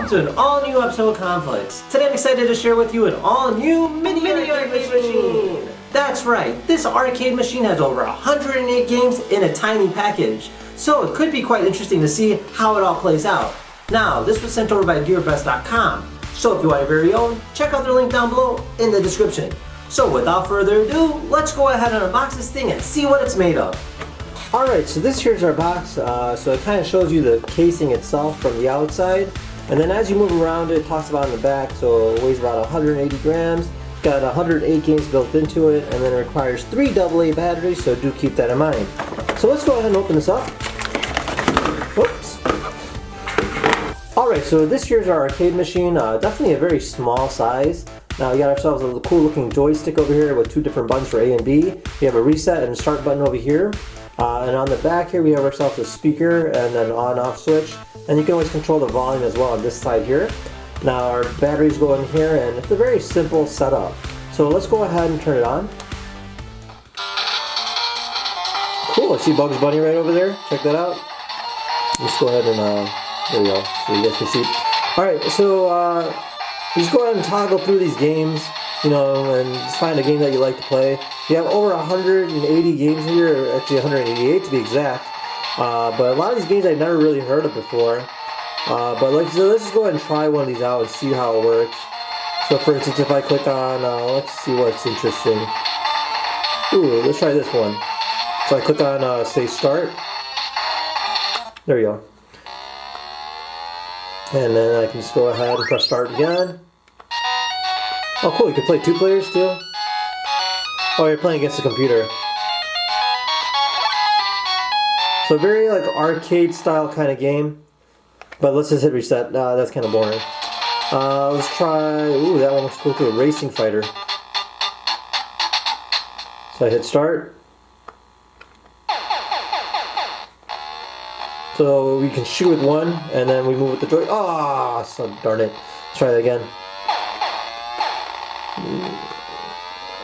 welcome to an all-new episode of Conflicts. Today I'm excited to share with you an all-new mini arcade machine. That's right, this arcade machine has over 108 games in a tiny package. So it could be quite interesting to see how it all plays out. Now, this was sent over by gearbest.com. So if you want your very own, check out their link down below in the description. So without further ado, let's go ahead and unbox this thing and see what it's made of. Alright, so this here's our box. So it kind of shows you the casing itself from the outside. And then as you move around it talks about in the back, so it weighs about 180 grams. Got 108 games built into it, and then it requires 3 AA batteries, so do keep that in mind. So let's go ahead and open this up. Whoops. Alright, so this here's our arcade machine. Definitely a very small size. Now we got ourselves a cool looking joystick over here with 2 different buttons for A and B. We have a reset and a start button over here. And on the back here we have ourselves a speaker and an on-off switch. And you can always control the volume as well on this side here. Now our batteries go in here, and it's a very simple setup. So let's go ahead and turn it on. Cool, I see Bugs Bunny right over there. Check that out. Let's go ahead and, there we go, so you guys can see. Alright, so just go ahead and toggle through these games, you know, and just find a game that you like to play. You have over 180 games here, or actually 188 to be exact. But a lot of these games I've never really heard of before. But so let's just go ahead and try one of these out and see how it works. So for instance, if I click on, let's see what's interesting. Ooh, let's try this one. So I click on, say start. There you go. And then I can just go ahead and press start again. Oh cool, you can play 2 players too. Oh, you're playing against the computer. So very like arcade style kind of game. But let's just hit reset. That's kind of boring. Let's try, ooh, that one looks cool too, a racing fighter. So I hit start. So we can shoot with one, and then we move with the joy. Ah, so darn it. Let's try that again.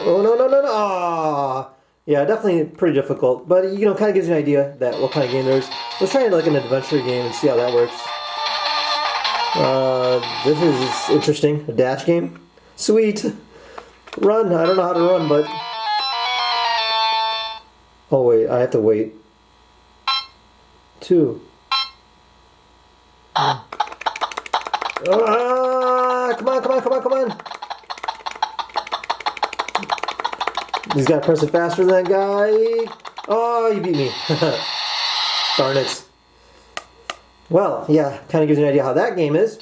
Oh no no no no! Ah, yeah, definitely pretty difficult, but you know, kind of gives you an idea that what kind of game there is. Let's try like an adventure game and see how that works. This is interesting. A dash game. Sweet. Run. I don't know how to run, but oh wait, I have to wait. 2. Ah! Come on, come on, come on, come on! He's got to press it faster than that guy. Oh, you beat me. Darn it. Well, yeah, kind of gives you an idea how that game is.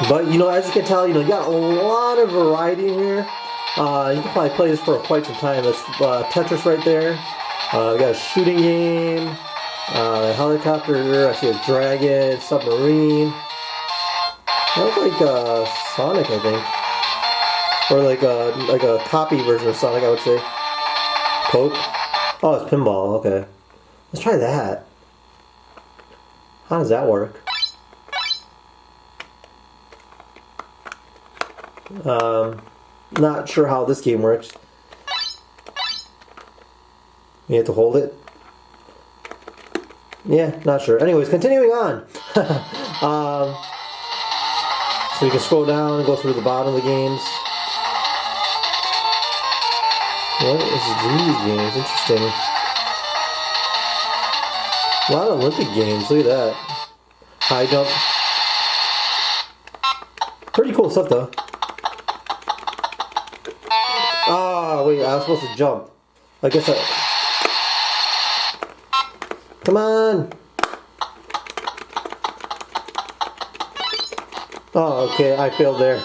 But, you know, as you can tell, you know, you got a lot of variety in here. You can probably play this for quite some time. There's Tetris right there. We got a shooting game. A helicopter. I see a dragon. Submarine. That looks like Sonic, I think. Or like a copy version of Sonic, I would say. Coke. Oh, it's Pinball. Okay. Let's try that. How does that work? Not sure how this game works. You have to hold it? Yeah, not sure. Anyways, continuing on. So you can scroll down and go through the bottom of the games. What is these games? Interesting. A lot of Olympic games, look at that. High jump. Pretty cool stuff though. Ah, wait, I was supposed to jump. I guess I... Come on! Oh, okay, I failed there.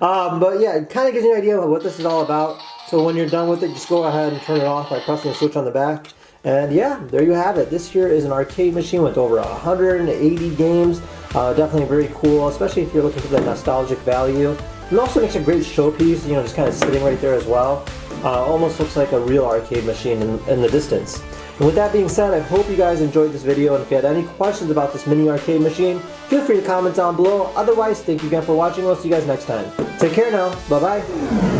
But yeah, it kind of gives you an idea of what this is all about. So when you're done with it, just go ahead and turn it off by pressing the switch on the back. And yeah, there you have it. This here is an arcade machine with over 180 games. Definitely very cool, especially if you're looking for the nostalgic value. It also makes a great showpiece, you know, just kind of sitting right there as well. Almost looks like a real arcade machine in the distance. And with that being said, I hope you guys enjoyed this video, and if you had any questions about this mini arcade machine, feel free to comment down below. Otherwise, thank you again for watching. We'll see you guys next time. Take care now. Bye-bye.